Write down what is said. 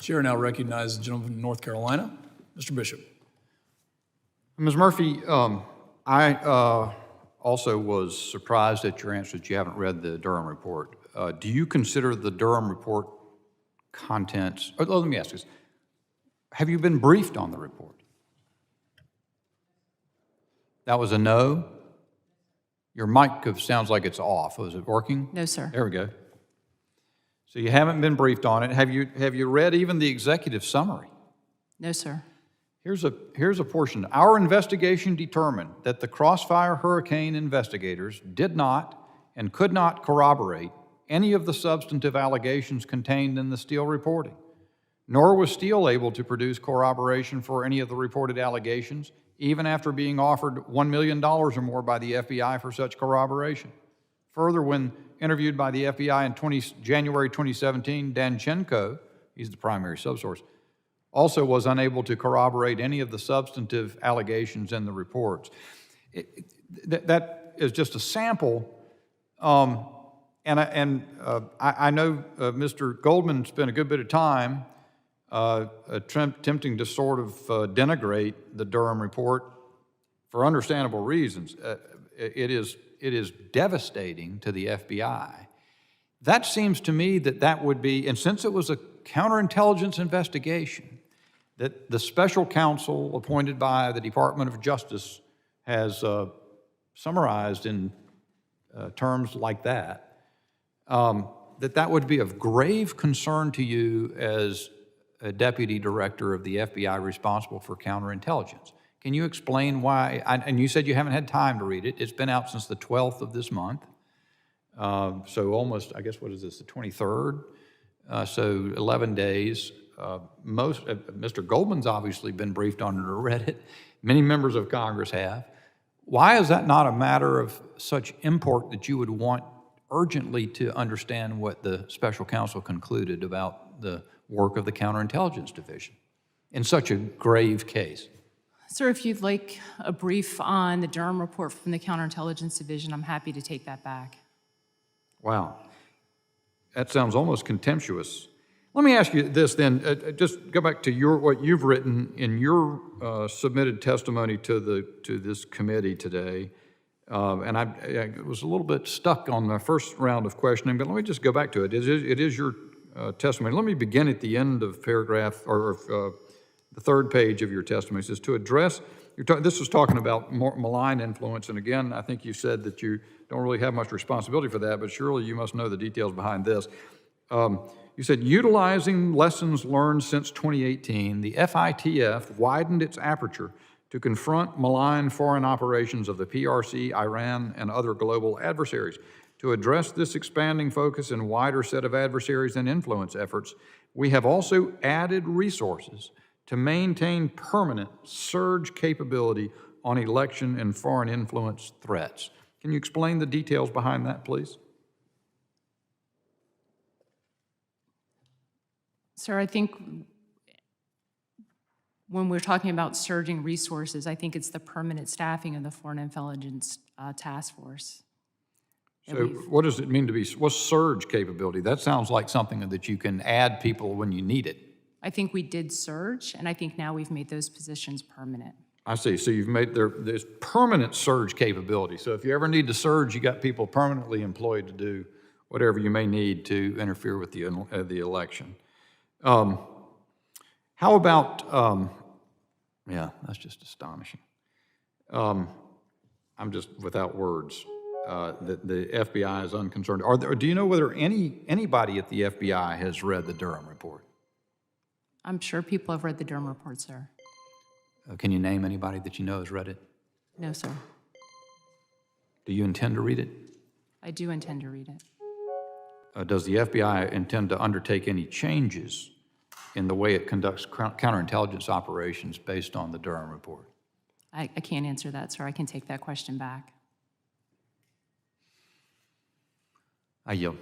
Chair now recognizes the gentleman from North Carolina, Mr. Bishop. Ms. Murphy, I also was surprised at your answer that you haven't read the Durham report. Do you consider the Durham report contents, let me ask this, have you been briefed on the report? That was a no? Your mic sounds like it's off. Was it working? No, sir. There we go. So you haven't been briefed on it. Have you read even the executive summary? No, sir. Here's a portion. Our investigation determined that the Crossfire Hurricane investigators did not and could not corroborate any of the substantive allegations contained in the Steele reporting, nor was Steele able to produce corroboration for any of the reported allegations, even after being offered $1 million or more by the FBI for such corroboration. Further, when interviewed by the FBI in January 2017, Danchenko, he's the primary subsource, also was unable to corroborate any of the substantive allegations in the reports. That is just a sample, I know Mr. Goldman spent a good bit of time attempting to sort of denigrate the Durham report for understandable reasons. It is devastating to the FBI. That seems to me that would be, and since it was a counterintelligence investigation, that the special counsel appointed by the Department of Justice has summarized in terms like that, that would be of grave concern to you as a deputy director of the FBI responsible for counterintelligence. Can you explain why, and you said you haven't had time to read it. It's been out since the 12th of this month. So almost, I guess, what is this, the 23rd? So 11 days. Mr. Goldman's obviously been briefed on it or read it. Many members of Congress have. Why is that not a matter of such import that you would want urgently to understand what the special counsel concluded about the work of the Counterintelligence Division in such a grave case? Sir, if you'd like a brief on the Durham report from the Counterintelligence Division, I'm happy to take that back. Wow. That sounds almost contemptuous. Let me ask you this then, just go back to what you've written in your submitted testimony to this committee today. And I was a little bit stuck on the first round of questioning, but let me just go back to it. It is your testimony. Let me begin at the end of paragraph, or the third page of your testimony. It says, to address, this was talking about malign influence, and again, I think you said that you don't really have much responsibility for that, but surely you must know the details behind this. You said, utilizing lessons learned since 2018, the FITF widened its aperture to confront malign foreign operations of the PRC, Iran, and other global adversaries. To address this expanding focus and wider set of adversaries and influence efforts, we have also added resources to maintain permanent surge capability on election and foreign influence threats. Can you explain the details behind that, please? Sir, I think when we're talking about surging resources, I think it's the permanent staffing of the Foreign Intelligence Task Force. So what does it mean to be, what's surge capability? That sounds like something that you can add people when you need it. I think we did surge, and I think now we've made those positions permanent. I see. So you've made there's permanent surge capability. So if you ever need to surge, you got people permanently employed to do whatever you may need to interfere with the election. How about, yeah, that's just astonishing. I'm just without words. The FBI is unconcerned. Do you know whether anybody at the FBI has read the Durham report? I'm sure people have read the Durham report, sir. Can you name anybody that you know has read it? No, sir. Do you intend to read it? I do intend to read it. Does the FBI intend to undertake any changes in the way it conducts counterintelligence operations based on the Durham report? I can't answer that, sir. I can take that question back. I yield.